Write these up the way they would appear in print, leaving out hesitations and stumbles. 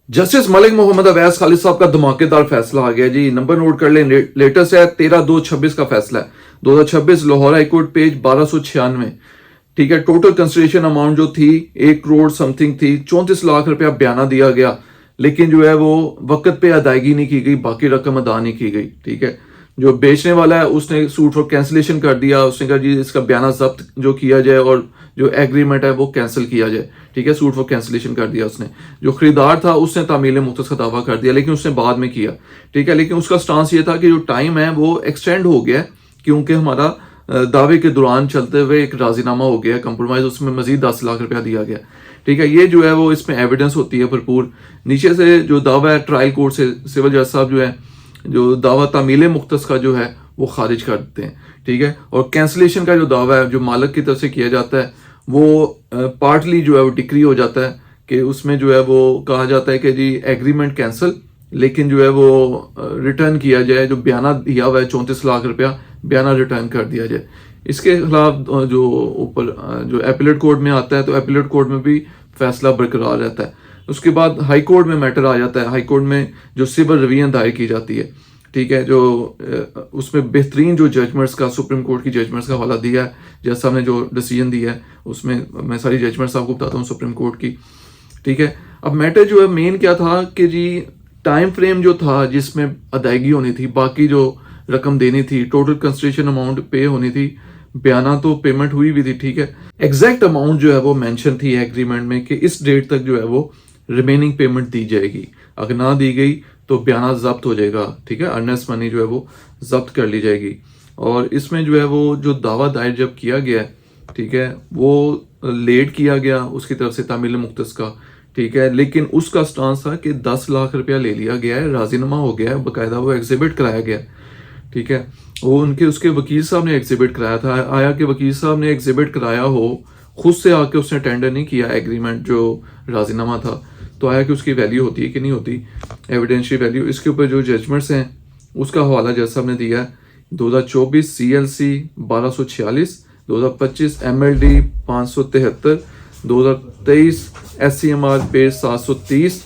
Justice Malik Mohammad Awais Khalid साहब का धमाकेदार फैसला आ गया जी। नंबर नोट कर लें, लेटेस्ट है 13/2/26 का फैसला है। 2026 लाहौर हाई कोर्ट पेज 1296। ठीक है, टोटल कंसिडरेशन अमाउंट जो थी 1 करोड़ समथिंग थी, 34 लाख रुपया बयाना दिया गया, लेकिन जो है वो वक्त पे अदायगी नहीं की गई, बाकी रकम अदा नहीं की गई। ठीक है, जो बेचने वाला है उसने सूट फॉर कैंसिलेशन कर दिया, उसने कहा जी इसका बयाना जब्त जो किया जाए और जो एग्रीमेंट है वो कैंसिल किया जाए। ठीक है, सूट फॉर कैंसिलेशन कर दिया उसने। जो खरीदार था उसने तामील मुख्तस का दावा कर दिया, लेकिन उसने बाद में किया। ठीक है, लेकिन उसका स्टांस ये था कि जो टाइम है वो एक्सटेंड हो गया, क्योंकि हमारा दावे के दौरान चलते हुए एक राजीनामा हो गया कंप्रोमाइज, उसमें मजीद 10 लाख रुपया दिया गया। ठीक है, ये जो है वो इसमें एविडेंस होती है भरपूर। नीचे से जो दावा है ट्रायल कोर्ट से सिविल जज साहब जो है जो दावा तामील मुख्तस का जो है वो खारिज कर देते हैं। ठीक है, और कैंसिलेशन का जो दावा है जो मालिक की तरफ से किया जाता है वो पार्टली जो है वो डिक्री हो जाता है कि उसमें जो है वो कहा जाता है कि जी एग्रीमेंट कैंसिल, लेकिन जो है वो रिटर्न किया जाए, जो बयाना दिया हुआ है 34 लाख रुपया बयाना रिटर्न कर दिया जाए। इसके खिलाफ जो ऊपर जो एपीलेट कोर्ट में आता है तो एपीलेट कोर्ट में भी फैसला बरकरार रहता है। उसके बाद हाई कोर्ट में मैटर आ जाता है। हाई कोर्ट में जो सिविल रिवीजन दायर की जाती है। ठीक है, जो उसमें बेहतरीन जो जजमेंट्स का सुप्रीम कोर्ट की जजमेंट्स का हवाला दिया है, जज साहब ने जो डिसीजन दिया है उसमें मैं सारी जजमेंट्स आपको बताता हूँ सुप्रीम कोर्ट की। ठीक है, अब मैटर जो है मेन क्या था कि जी टाइम फ्रेम जो था जिसमें अदायगी होनी थी, बाकी जो रकम देनी थी, टोटल कंसिडरेशन अमाउंट पे होनी थी, बयाना तो पेमेंट हुई भी थी। ठीक है, एग्जैक्ट अमाउंट जो है वो मेंशन थी एग्रीमेंट में कि इस डेट तक जो है वो रिमेनिंग पेमेंट दी जाएगी, अगर ना दी गई तो बयाना जब्त हो जाएगा। ठीक है, अर्नेस्ट मनी जो है वो जब्त कर ली जाएगी। और इसमें जो है वो जो दावा दायर जब किया गया है, ठीक है, वो लेट किया गया उसकी तरफ से तामील मुख्तस का। ठीक है, लेकिन उसका स्टांस था कि 10 लाख रुपया ले लिया गया है, राजीनामा हो गया है, बाकायदा वो एग्जिबिट कराया गया। ठीक है, वो उनके उसके वकील साहब ने एग्जिबिट कराया था। आया कि वकील साहब ने एग्जिबिट कराया हो, खुद से आके उसने टेंडर नहीं किया एग्रीमेंट जो राजीनामा था, तो आया कि उसकी वैल्यू होती है कि नहीं होती, एविडेंशियल वैल्यू। इसके ऊपर जो जजमेंट्स हैं उसका हवाला जज साहब ने दिया है 2024 CLC 1246, 2025 MLD 573, 2023 SCMR page 730,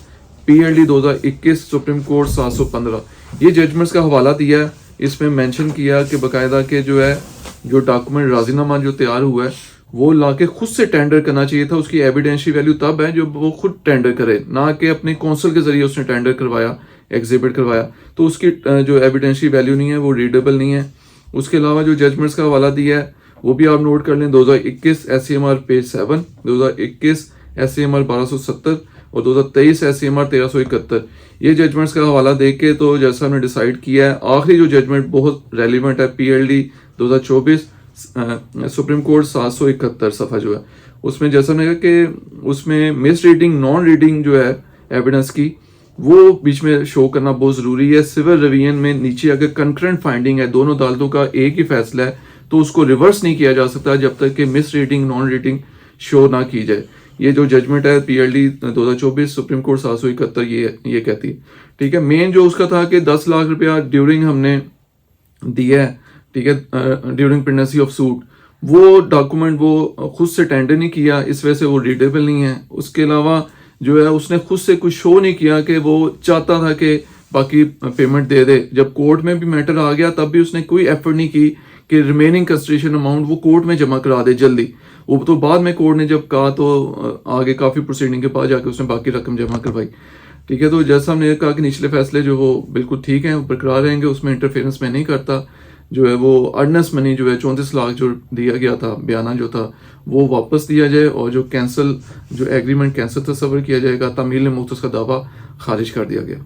PLD 2021 supreme court 715। ये जजमेंट्स का हवाला दिया है। इसमें मेंशन किया कि बाकायदा के जो है जो डॉक्यूमेंट राजीनामा जो तैयार हुआ है वो लाके खुद से टेंडर करना चाहिए था। उसकी एविडेंशियल वैल्यू तब है जो वो खुद टेंडर करे, ना कि अपने कौंसल के जरिए उसने टेंडर करवाया, एग्जिबिट करवाया, तो उसकी जो एविडेंशियल वैल्यू नहीं है वो रीडेबल नहीं है। उसके अलावा जो जजमेंट्स का हवाला दिया है वो भी आप नोट कर लें, 2021 SCMR पेज 7, 2021 SCMR 1270 और 2023 SCMR 1371। ये जजमेंट्स का हवाला देख के तो जैसा हमने डिसाइड किया है, आखिरी जो जजमेंट बहुत रेलिवेंट है PLD 2024 सुप्रीम कोर्ट 771 सफ़ा जो है, उसमें जैसा मैंने कहा कि उसमें मिस रीडिंग नॉन रीडिंग जो है एविडेंस की वो बीच में शो करना बहुत ज़रूरी है। सिविल रिवीजन में नीचे अगर कंकरेंट फाइंडिंग है, दोनों अदालतों का एक ही फैसला है, तो उसको रिवर्स नहीं किया जा सकता जब तक कि miss reading non reading show ना की जाए। ये जो जजमेंट है PLD 2024 सुप्रीम कोर्ट 771 ये कहती है। ठीक है, मेन जो उसका था कि 10 लाख रुपया ड्यूरिंग हमने दिया है। ठीक है, ड्यूरिंग प्रेगनेंसी ऑफ सूट, वो डॉक्यूमेंट वो खुद से टेंडर नहीं किया, इस वजह से वो रीडेबल नहीं है। उसके अलावा जो है उसने खुद से कुछ शो नहीं किया कि वो चाहता था कि बाकी पेमेंट दे दे। जब कोर्ट में भी मैटर आ गया तब भी उसने कोई एफर्ट नहीं की कि रिमेनिंग कंसिडरेशन अमाउंट वो कोर्ट में जमा करा दे जल्दी। वो तो बाद में कोर्ट ने जब कहा तो आगे काफ़ी प्रोसीडिंग के बाद जाके उसने बाकी रकम जमा करवाई। ठीक है, तो जैसा हमने कहा कि निचले फैसले जो वो बिल्कुल ठीक हैं, बरकरार रहेंगे, उसमें इंटरफेरेंस में नहीं करता। जो है वो अर्नेस्ट मनी जो है 34 लाख जो दिया गया था, बयाना जो था वो वापस दिया जाए, और जो कैंसिल जो एग्रीमेंट कैंसिल तस्वर किया जाएगा, तामील मुख्तस का दावा खारिज कर दिया गया।